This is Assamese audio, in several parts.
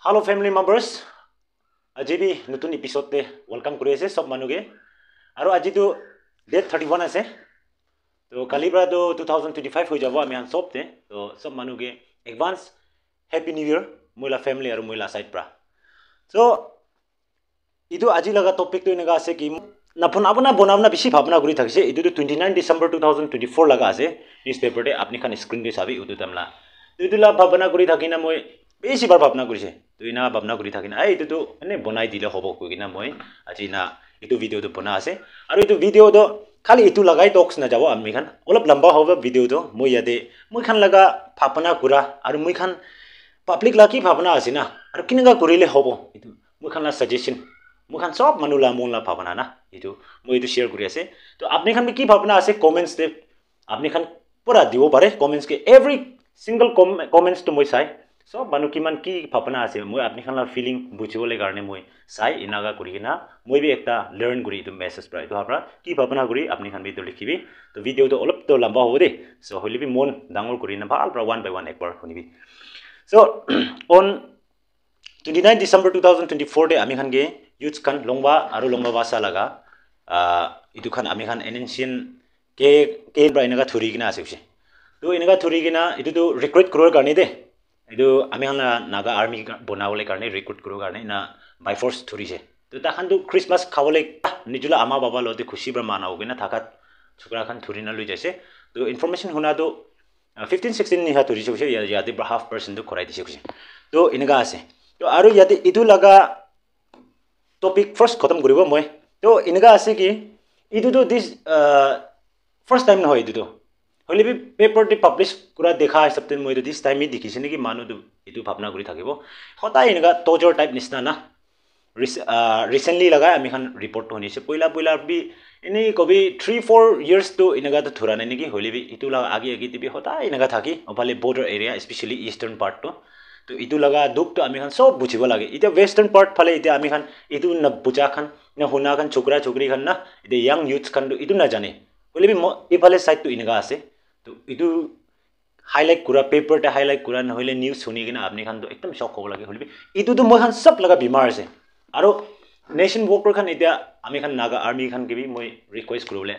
Hello family members. আজি বি নতুন এপিসোডতে ওয়েলকাম কৰি আছে সব মানুহে আৰু আজি তো ডেট 31 আছে তো কালি পৰা তো 2025 হৈ যাব আমি আন সবতে তো সব মানুহে এডভান্স হ্যাপি নিউ ইয়ার মইলা ফ্যামিলি আৰু মইলা সাইড পৰা সো ইটো আজি লগা টপিক তো এনেকা আছে কি নাপন আপনা বনাবনা বেছি ভাবনা কৰি থাকিছে ইটো তো 29 ডিসেম্বৰ 2024 লগা আছে নিউজ পেপাৰতে আপনি খান স্ক্ৰিন দি চাবি উটো তামলা ইটোলা ভাবনা কৰি থাকিনা মই বেছি বাৰ ভাবনা কৰিছে তো ইনা ভাবনা কৰি থাকিনা এইটো তো এনে বনাই দিলে হ'ব কইনা মই আজি না ইটো ভিডিও তো বনা আছে আৰু ইটো ভিডিও তো খালি ইটো লগাই টক্স না যাব আমি খান অলপ লম্বা হ'ব ভিডিও তো মই ইয়াতে মই খান লগা ভাবনা কৰা আৰু মই খান পাব্লিক লাকি ভাবনা আছে না আৰু কিনগা কৰিলে হ'ব ইটো মই খান সাজেশন মই খান সব মানুলা মোলা ভাবনা না ইটো মই ইটো শেয়ার কৰি আছে তো আপনি খান কি ভাবনা আছে কমেন্টস দে আপনি খান পুরা দিব পাৰে কমেন্টস কে এভরি সিঙ্গল কমেন্টস তো মই চাই সব মানুহ কিমান কি ভাবনা আছে মই আপনি খানাৰ ফিলিং বুজিবলৈ কাৰণে মই চাই ইনাগা কৰি কিনা মই বি একটা লাৰ্ন কৰি ইটো মেছেজ প্ৰায় তো আপৰা কি ভাবনা কৰি আপনি খান ভিডিও লিখিবি তো ভিডিও তো অলপ তো লম্বা হ'ব দে সো হলিবি মন ডাঙৰ কৰি না ভাল পৰা 1 by 1 একবাৰ শুনিবি সো অন 29 ডিসেম্বৰ 2024 দে আমি খান গে ইউথ খান লংবা আৰু লংবা ভাষা লগা ইটো খান আমি খান এনএনসিএন কে পৰা এনেকা থৰি কিনা আছে তো এনেকা থৰি কিনা ইটো তো ৰিক্ৰুট কৰাৰ কাৰণে দে itu আমি হানা নাগা আৰ্মি বনাবলৈ কাৰণে ৰিক্ৰুট কৰিব কাৰণে না বাই ফৰ্স ধৰিছে তো তাখান তো ক্ৰিসমাস খাবলৈ নিজুলা আমা বাবা লতে খুশি ব্ৰা মানাও গনা থাকাত ছুকৰা খান ধৰি না লৈ যাইছে তো ইনফৰমেশন হুনা তো 15-16 নিহা ধৰিছে কৈছে ইয়াতে 0.5% তো খৰাই দিছে কৈছে তো এনেকা আছে তো আৰু ইয়াতে ইটো লগা টপিক ফাৰ্স্ট খতম কৰিব মই তো এনেকা আছে কি ইটো তো দিস ফার্স্ট টাইম নহয় ইটো তো হলে বি পেপার দি পাবলিশ করা দেখা হিসাবতে মই তো দিস টাইমে দেখিছে নেকি মানুহ ইটো ভাবনা কৰি থাকিব হতাই এনেকা টজৰ টাইপ নিচিনা না রিসেন্টলি লগাই আমি খান রিপোর্ট শুনিছে পইলা বি এনে কবি 3-4 ইয়ার্স তো এনেকা তো ধৰা নাই নেকি হলে বি ইটো লগা আগে দিবি হতাই এনেকা থাকি অফালে border area specially eastern part তো ইটো লগা দুখ তো আমি খান সব বুঝিব লাগে এটা ওয়েস্টার্ন পার্ট ফালে এটা আমি খান ইটো না বুজা খান না হুনা খান ছোকরা ছোকরি খান না এটা ইয়াং ইউথ খান ইটো না জানে হলে বি ইফালে সাইড তো এনেকা আছে তো ইটো হাইলাইট করা পেপারতে হাইলাইট করা নহলে নিউজ শুনি কিনা আপনি খান তো একদম শক হ'ব লাগে হলে ইটো তো মই খান সব লগা বিমার আছে আৰু নেশন ওয়ার্কার খান এটা আমি খান নাগা আর্মি খান কেবি মই রিকোয়েস্ট করবলে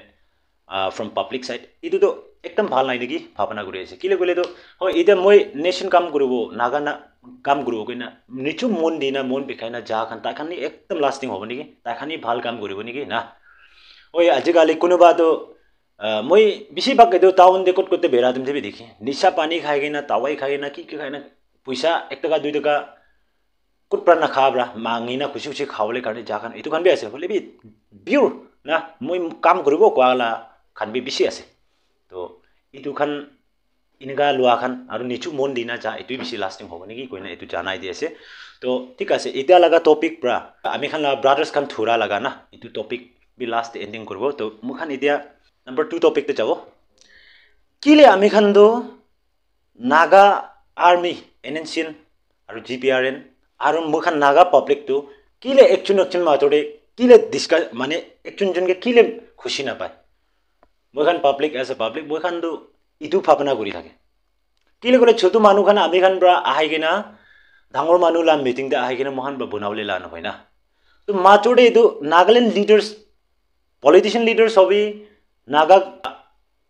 ফ্রম পাব্লিক সাইড ইটো তো একদম ভাল নাই নেকি ভাবনা কৰি আছে কিলে কইলে তো হয় এটা মই নেশন কাম করব নাগা না কাম করব কইনা নিচু মন দিনা মন বিখাইনা যা খান তা খানি একদম লাস্টিং হ'ব নেকি তা খানি ভাল কাম কৰিব নেকি না ওই আজিকালি কোনোবা তো মই বেছিভাগ এইটো টাউন দেখত করতে বেড়া তুমি দেখি নিশা পানি খাই কিনা তাওয়াই খাই না কি খাই না পয়সা 1 টাকা 2 টাকা কুট প্রাণ না খাবরা মাঙি না খুশি খুশি খাওয়ালে কারণে যা খান এইটো খান বি আছে হলে বি বিউর না মই কাম করব কোয়ালা খান বি বেশি আছে তো এইটো খান ইনগা লোৱা খান আৰু নিচু মন দিনা যা এইটো বেশি লাস্টিং হ'ব নেকি কইনা এইটো জানাই দি আছে তো ঠিক আছে এটা লাগা টপিক প্রা আমি খান ব্রাদার্স খান থুরা লাগা না এইটো টপিক বি লাস্ট এন্ডিং করব তো মুখান এতিয়া नंबर 2 टॉपिक पे जाओ किले आमी खान नागा आर्मी एनएनसिएन और जीपीआरएन और मुखान नागा पब्लिक तो किले एक्चुन मातोड़े किले डिस्कस माने एक्चुन जन के किले खुशी ना पाए मुखान पब्लिक एज ए पब्लिक मुखान तो इतु भावना करी थाके किले करे छोटो मानु खान आमी खान ब्रा आहाय गेना डांगर मानु ला मीटिंग दे आहाय गेना मुखान बनावले लान होय ना तो मातोड़े तो नागालैंड लीडर्स पॉलिटिशियन लीडर्स होबी नागा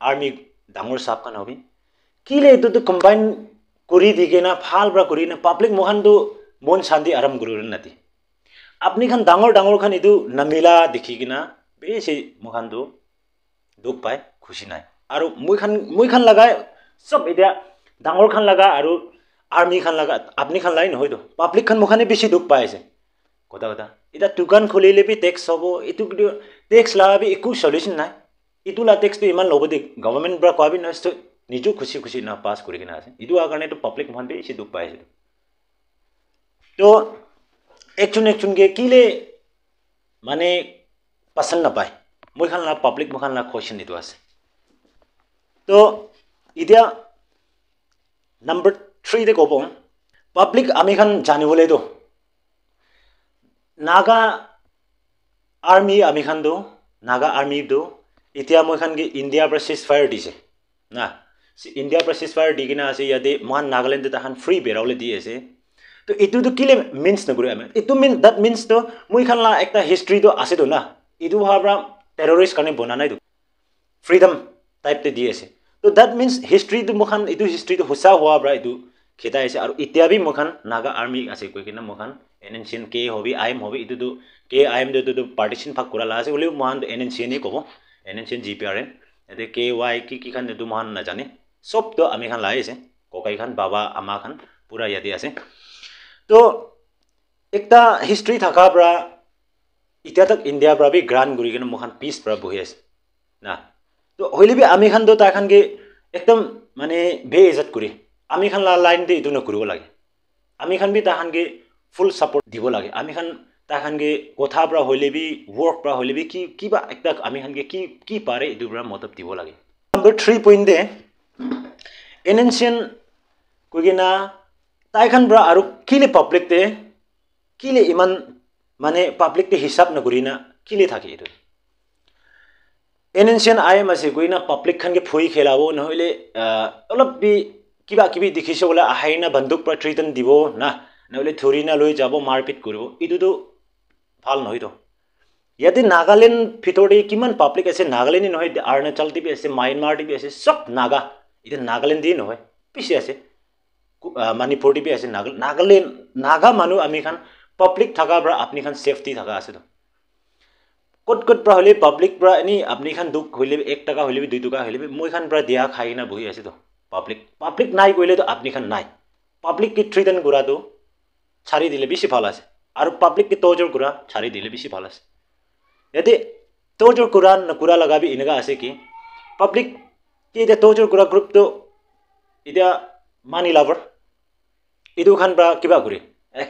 आर्मी डांगर साहब खान होबी किले तो कंबाइन करी दिके ना फाल ब्रा करी ना पब्लिक मोहन तो मन शांति आराम गुरुरन नाती अपनी खान डांगर खान इदु नमिला देखि किना बेसे मोहन तो दुख पाए खुशी नाय आरो मुई खान लगाय सब इदा डांगर खान लगा आरो आर्मी खान लगा अपनी खान लाई নহয় तो पब्लिक खान मोखाने बेसी दुख पाएছে কথা इदा दुकान खुलिले बि टैक्स होबो इतु टैक्स ला बि एकु सॉल्यूशन नाय इतु ला टैक्स तो इमान लोबो दे गवर्नमेंट ब्रा कोबी नस्ट निजु खुशी ना पास करि किना আছে इतु आ কাৰণে तो पब्लिक मोहन बेसी दुख पाएছে तो एक्चुन के किले माने पसंद ना पाए মই খান ला पब्लिक मोखान ला क्वेश्चन इतु আছে तो इदिया नंबर 3 दे कोबो पब्लिक आमी खान जानिबोले तो नागा आर्मी आमी खान दो नागा आर्मी दो इतिया মই খান के इंडिया पर सीज फायर दिसे ना इंडिया पर सीज फायर दिगिना আছে ইয়াতে মান नागालैंड ता खान फ्री बेरावले दिएছে তো এইটো তো কিলে মিন্স নকৰে আমি এইটো মিন দ্যাট মিন্স তো মই খানলা একটা হিষ্ট্ৰি তো আছে তো না এইটো ভাবৰা টেৰৰিষ্ট কাৰণে বনা নাই তো ফ্ৰীডম টাইপ তে দি আছে তো দ্যাট মিন্স হিষ্ট্ৰি তো মখান এইটো হিষ্ট্ৰি তো হুসা হোৱা ব্ৰা এইটো খেতা আছে আৰু এতিয়া বি মখান নাগা আৰ্মি আছে কৈ কিনা মখান এনএনচিএন কে হবি আইএম হবি এইটো তো কে আইএম তো পাৰ্টিশন ভাগ কৰা আছে হলেও মহান এনএনচিএন কব এনএনচিএন জিপিআৰএন এতে কে ৱাই কি খান তো মহান নাজানে সব তো আমি খান লাই আছে ককাই খান বাবা আমা খান পুৰা ইয়াতে আছে তো একটা হিষ্ট্ৰি থাকা ব্ৰা ইতিয়া তক ইণ্ডিয়া ব্ৰা বি গ্ৰান্ড গুৰি কিনে মখান পিছ ব্ৰা বহি আছে না তো হইলে বি আমি খান তো তাই খান কে একদম মানে বেইজ্জত কৰি আমি খান লাইন দে ইটো নকৰিব লাগে আমি খান বি তাহান কে ফুল সাপোৰ্ট দিব লাগে আমি খান তাহান কে কথা ব্ৰা হইলে বি ওয়াৰ্ক ব্ৰা হইলে বি কি কিবা একটা আমি খান কে কি পাৰে ইটো ব্ৰা মতলব দিব লাগে নাম্বাৰ 3 পইণ্ট দে এনএনচিএন কইগিনা তাই খান ব্ৰা আৰু কিলে পাব্লিক তে কিলে ইমান মানে পাব্লিক তে হিসাব নকৰি না কিলে থাকে ইটো এনএনচিএন আইএম আছে কইনা পাব্লিক খান কে ফই খেলাবো নহলে অলপ বি কিবা কিবি দেখিছে বলে আহাইনা বন্দুক পৰা ট্ৰিটন দিব না নহলে থৰি না লৈ যাব মাৰপিট কৰিব ইটো তো ভাল নহয় তো ইয়াতে নাগালেণ্ড ভিতৰতে কিমান পাব্লিক আছে নাগালেণ্ড নহয় অৰুণাচল টিপি আছে মায়ানমাৰ টিপি আছে সব নাগা ইতে নাগালেণ্ড দি নহয় পিছে আছে মণিপুৰ টিপি আছে নাগালেণ্ড নাগা মানুহ আমি খান পাব্লিক থাকা ব্ৰা আপনি খান সেফটি থাকা আছে তো কত ব্ৰা হলে পাব্লিক ব্ৰা এনি আপনি খান দুখ হইলে 1 টাকা হইলে 2 টাকা হইলে মই খান ব্ৰা দিয়া খাই না বহি আছে তো পাব্লিক নাই কইলে তো আপনি খান নাই পাব্লিক কি ট্রিটন করা তো ছাড়ি দিলে বেশি ভালো আছে আর পাব্লিক কি তোজর করা ছাড়ি দিলে বেশি ভালো আছে এতে তোজর করা না করা লাগাবি ইনগা আছে কি পাব্লিক কি এটা তোজর করা গ্রুপ তো এটা মানি লাভার ইদু খান ব্ৰা কিবা করে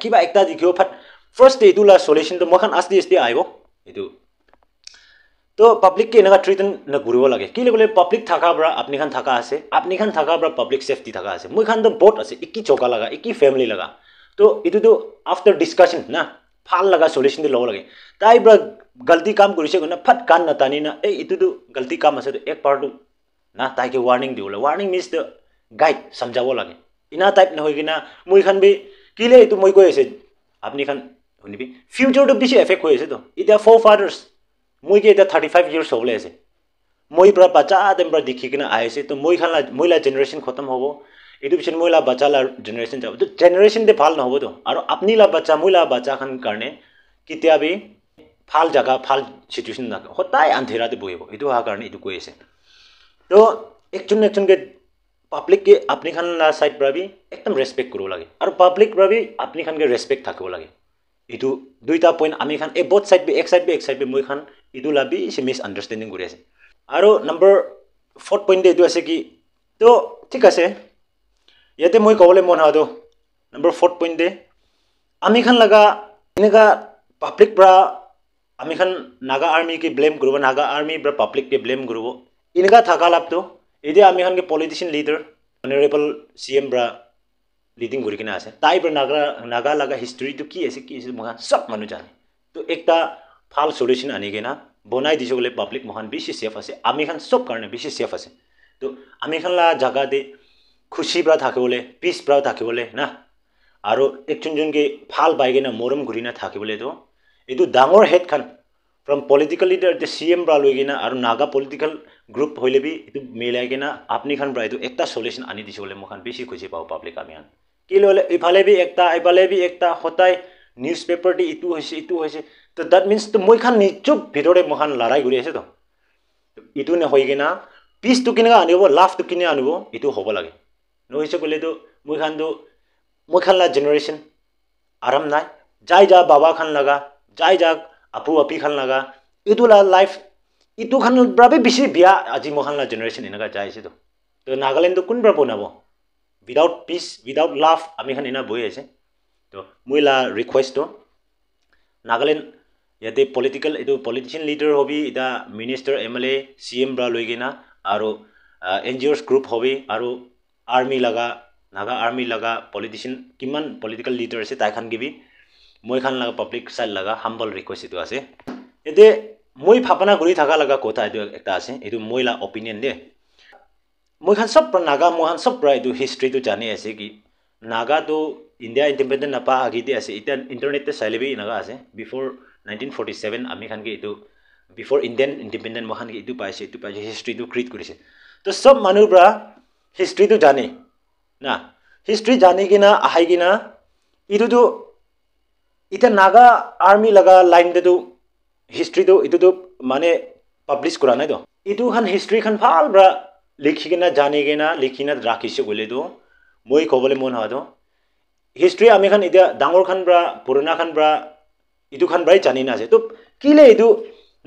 কিবা একটা দেখিও ফার্স্ট ইদুলা সলিউশন তো মখান আসতে আইবো ইদু তো পাব্লিক কে এনেকা ট্রিটন না ঘুরিব লাগে কি বলে পাব্লিক থাকা ব্ৰা আপনি খান থাকা আছে আপনি খান থাকা ব্ৰা পাব্লিক সেফটি থাকা আছে মই খান তো বট আছে একি চকা লাগা একি ফ্যামিলি লাগা তো ইটো তো আফটার ডিসকাশন না ভাল লাগা সলিউশন দি লব লাগে তাই ব্ৰা গলতি কাম কৰিছে না ফট কান না টানি না এই ইটো তো গলতি কাম আছে তো এক পার্ট না তাই কে ওয়ার্নিং দিওলা ওয়ার্নিং মিন্স দ গাইড সমঝাব লাগে ইনা টাইপ ন হৈ কিনা মই খান বি কিলে ইটো মই কৈ আছে আপনি খান শুনিবি ফিউচার তো বেশি এফেক্ট হৈ আছে তো ইটা ফোর ফাদার্স মই কে এটা 35 ইয়ার্স হবলে আছে মই ব্ৰা বাচ্চা আদম ব্ৰা দেখি কিনা আইছে তো মই খান মইলা জেনারেশন খতম হবো এটো পিছন মইলা বাচ্চা লা জেনারেশন যাব তো জেনারেশন দে ভাল নহবো তো আৰু আপনি লা বাচ্চা মইলা বাচ্চা খান কাৰণে কিতিয়াবি ভাল জায়গা ভাল সিচুয়েশন না হতাই আন্ধেৰাতে বহিব এটো হা কাৰণে এটো কৈ আছে তো একজন কে পাব্লিক के अपनी खान ला साइड ब्रा भी एकदम रेस्पेक्ट करो लगे और पब्लिक ब्रा भी अपनी खान के रेस्पेक्ट थाको लगे इतु दुईटा पॉइंट आमी खान ए बोथ साइड भी एक साइड भी মই খান इतु ला भी से मिस अंडरस्टैंडिंग কৰি আছে আৰু নম্বৰ 4 পইণ্ট এটো আছে কি তো ঠিক আছে ইয়াতে মই কবলে মন হাদো নম্বৰ 4 পইণ্ট দে আমি খান লাগা এনেকা পাব্লিক ব্ৰা আমি খান নাগা আৰ্মি के ব্লেম কৰিব নাগা আৰ্মি ব্ৰা পাব্লিক के ব্লেম কৰিব এনেকা থাকা লাভ তো इदे आमी खान के पॉलिटिशियन लीडर ऑनरेबल सीएम ब्रा लीडिंग गुरी किना আছে তাই ব্রা নাগা লাগা হিস্ট্রি তো কি আছে মহান সব মানু জানে তো একটা ফাল সলিউশন আনি কেনা বনাই দিছো বলে পাব্লিক মহান বেশি সেফ আছে আমি খান সব কারণে বেশি সেফ আছে তো আমি খান লা জায়গা দে খুশি ব্রা থাকে বলে পিস ব্রা থাকে বলে না আৰু একজনকে ফাল বাইগে না মৰম গুৰি না থাকে বলে তো এটো ডাঙৰ head Khan from political leader the CM bra logina aru naga political group hoile bi itu milai kena apni khan bra itu ekta solution ani dise bole mokhan beshi khoji pao public amian ki lole ifale bi ekta hotai newspaper di itu hoise to that means to moi khan nichup bhitore mokhan larai guri ase to itu ne hoi kena peace to kinega anibo laugh to kine anibo itu hobo lage no hoise kole to moi khan la generation aram nai jai ja baba khan laga jai ja আপু আপি খান লাগা ইতুলা লাইফ ইতু খান ব্রাবে বেশি বিয়া আজি মখান লা জেনারেশন এনেকা যাইছে তো নাগাল্যান্ড তো কোন ব্রা বনাবো উইদাউট পিস উইদাউট লাভ আমি খান এনা বই আছে তো মুইলা রিকোয়েস্ট তো নাগাল্যান্ড ইয়াতে পলিটিক্যাল এটো পলিটিশিয়ান লিডার হবি এটা মিনিস্টার এমএলএ সিএম ব্রা লই গিনা আৰু এনজিওস গ্ৰুপ হবি আৰু আর্মি লাগা নাগা আর্মি লাগা পলিটিশিয়ান কিমান পলিটিক্যাল লিডার আছে তাই খান গিবি মই খান লাগা পাব্লিক সাইড লাগা হাম্বল রিকোয়েস্ট এটো আছে এতে মই ভাবনা কৰি থাকা লাগা কথা এটো একটা আছে এটো মইলা অপিনিয়ন দে মই খান সব নাগা মহান সব প্রায় এটো হিস্ট্রি তো জানি আছে কি নাগা তো India independent napa agite ase ita internet te sailebi inaga ase before 1947 ami khan ge itu before Indian independent mohan ge itu paise history tu create korise to sob manu bra history tu jane na history jani gina ahai gina itu tu ita naga army laga line de tu history tu itu tu mane publish kora nai do itu khan history khan phal bra likhi gina jani gina likhina rakhise gole do moi kobole mon ha do history ami khan ida dangor khan bra purana khan bra itu khan brai jani na ase to kile itu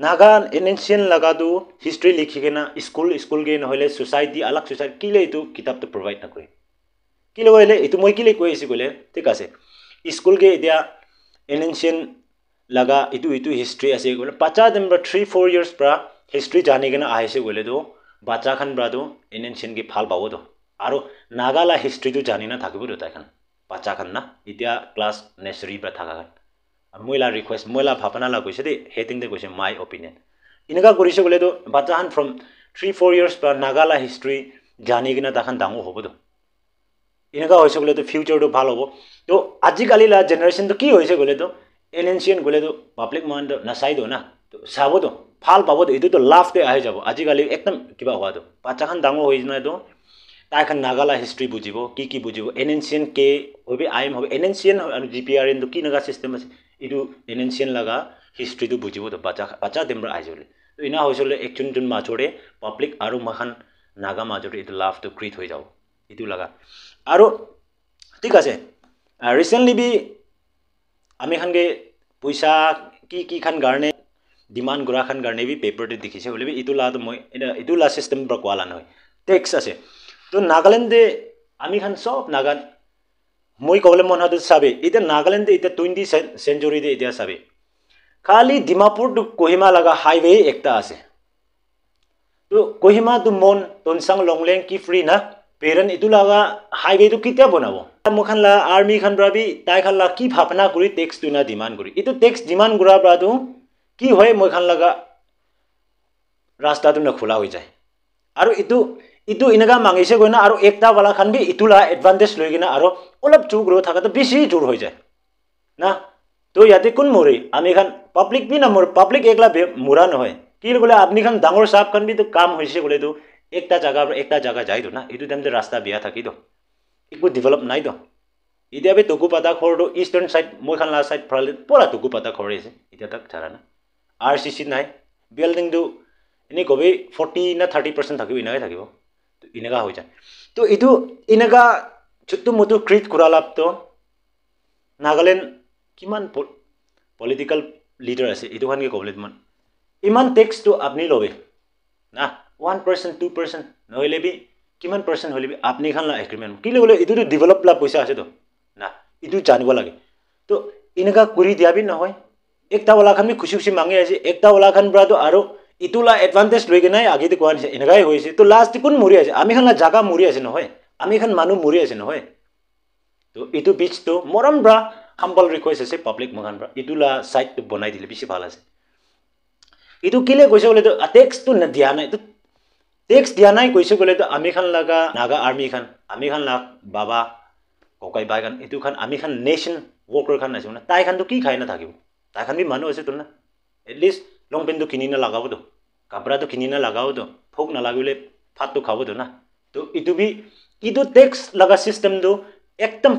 naga ancient laga du history likhi gina school ge nohile society alag society kile itu kitab to provide na kore kile hoile itu moi kile koisi gole thik ase school ge dia ancient laga itu history ase gole pacha number 3-4 years pra history jani gina aise gole do bacha khan bra do ancient ge phal pawo do aro naga la history tu jani na thakibo do ta khan pacha khan na itia class nursery pra thaka khan moila request moila bhapana la koise de heting de koise my opinion inaga korise gole do bacha khan from 3-4 years pra naga la history jani gina ta khan dango hobo do inaga hoise gole to future to bhal hobo to ajikali la generation to ki hoise gole to ancient gole to public mind na sai do na to sabo do phal pabo do itu to laugh te ahe jabo ajikali ekdam kiba howa do bacha khan dango hoi na do tai khan nagala history bujibo ki bujibo ancient ke hobe aim hobe ancient aru gpr in do ki naga system ase itu ancient laga history tu bujibo to bacha demra aijole to ina hoisole ekchun jun ma chore public aru makhan naga ma chore itu laugh to create hoi jao itu laga aru ঠিক আছে recently bi ami khan ge puisa ki khan garne demand gura khan garne bi paper te dikhise bole bi itu la to moi itu la system bra kwala noi tax ase to Nagaland de ami khan sob nagan moi kobole mon hadu sabe ita Nagaland de ita 20th century de ita sabe khali Dimapur to Kohima laga highway ekta ase to Kohima to Mon Tonsang Longleng ki free na parent itu laga highway to kitia bonabo mokhan la army khan bra bi tai khan la ki bhapna kuri tax tu na demand kuri itu tax demand gura bra tu ki hoy mokhan laga rasta tu na khula hoi jai aru itu inaga mangise goina aru ekta wala khan bi itula advantage loigina aru olap chu grow thaka to bisi jur hoi jai na to yate kun mori ami khan public bi na mor public ekla mura no hoy ki gole apni khan dangor sap khan bi to kam hoise gole to ekta jaga jai do na itu dem de rasta biya thaki do iku develop nai do idia be toku pada khor do eastern side moi khan la side pura toku pada khor ase idia tak chara na rcc nai building do ini gobe 40 na 30% thakibo inaga thakibo to inaga hoi jai to itu inaga chuttu mutu create kuralap to Nagaland kiman political leader ase itu khan ge kobole man iman tax to apni lobe na 1% 2% noile bi kiman percent hole bi apni khan la agreement kile bole itu to develop la paisa ase to na itu janibo lage to inaga kuri dia bi na hoy ekta wala khan bi khushi mangi ase ekta wala khan bra to aro itula advantage loige nai age de kwan inagai hoise to last kun muri ase ami khan la jaga muri ase no hoy ami khan manu muri ase no hoy to itu beach to moram bra humble request ase public magan bra itula site to bonai dile bisi bhal ase itu kile goise bole to tax to na dia nai to tax dia nai koise gole to ami khan laga naga army khan ami khan la baba kokai bai khan itu khan ami khan nation worker khan ase na tai khan to ki khai na thakibo tai khan bi manu ase to na at least long pen to kinina lagabo to kapra to kinina lagao to phok na lagule phat to khabo to na to itu tax laga system do ekdam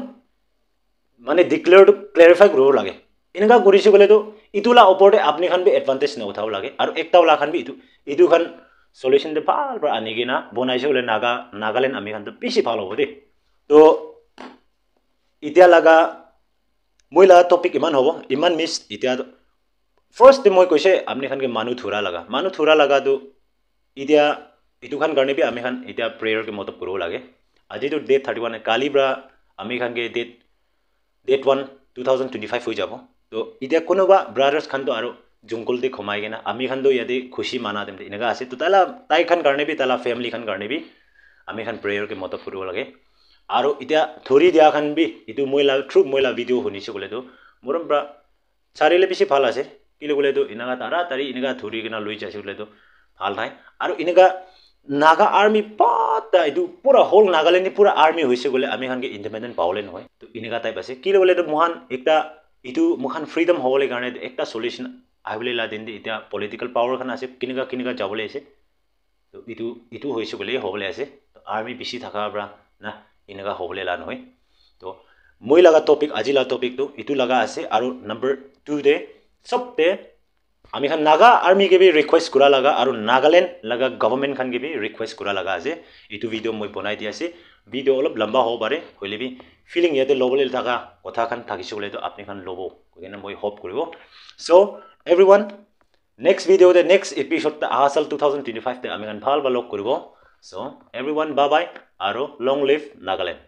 mane declare to clarify gro lage inga gorise gole to itula oporde apni khan bi advantage na uthao lage aru ekta wala khan bi itu khan solution de bhal bra anigina bonaise gole Nagaland ami khan to bisi bhal hobo de to itia laga moila topic iman hobo iman miss itia first de moi koise apni khan ke manu thura laga do itia itu khan garne bi ami khan itia prayer ke moto puro lage aji to date 31 kalibra ami khan ke date 1 2025 hoi jabo to itia konoba brothers khan to aro jungkul de khomai gena ami khan do yade khushi mana dem de inaga ase to tala tai khan garne bi tala family khan garne bi ami khan prayer ke moto puro lage aro itia thori dia khan bi itu moila video honise gole to moram bra charile bisi bhal ase kile gole to inaga tara tari inaga thori gena loi jase gole to bhal thai aro inaga Naga army pata itu pura whole Nagaland ni pura army hoise gole ami khan ke independent paule noy to inega type ase ki bole to mohan ekta itu mohan freedom hole garne ekta solution aibole la din di eta political power khan ase kinega jabole ase to itu hoise gole hobole ase to army bisi thaka bra na inega hobole la noy to moi laga topic aji la topic to itu laga ase aru number 2 de sabte আমি খান Naga army K B request করা লাগা আর নাগাল্যান্ড লাগা গভর্নমেন্ট খান কে বি রিকোয়েস্ট করা লাগা আছে এটু ভিডিও মই বনাই দি আছে ভিডিও অলপ লম্বা হব পারে হইলে বি ফিলিং ইয়াতে লবলে থাকা কথা খান থাকিছে বলে তো আপনি খান লব কইনা মই হোপ করিব সো এভরিওয়ান নেক্সট ভিডিও দে নেক্সট এপিসোড তা আসাল 2025 তে আমি খান ভাল ভাল লক করিব সো এভরিওয়ান বাই বাই আর লং লিভ নাগাল্যান্ড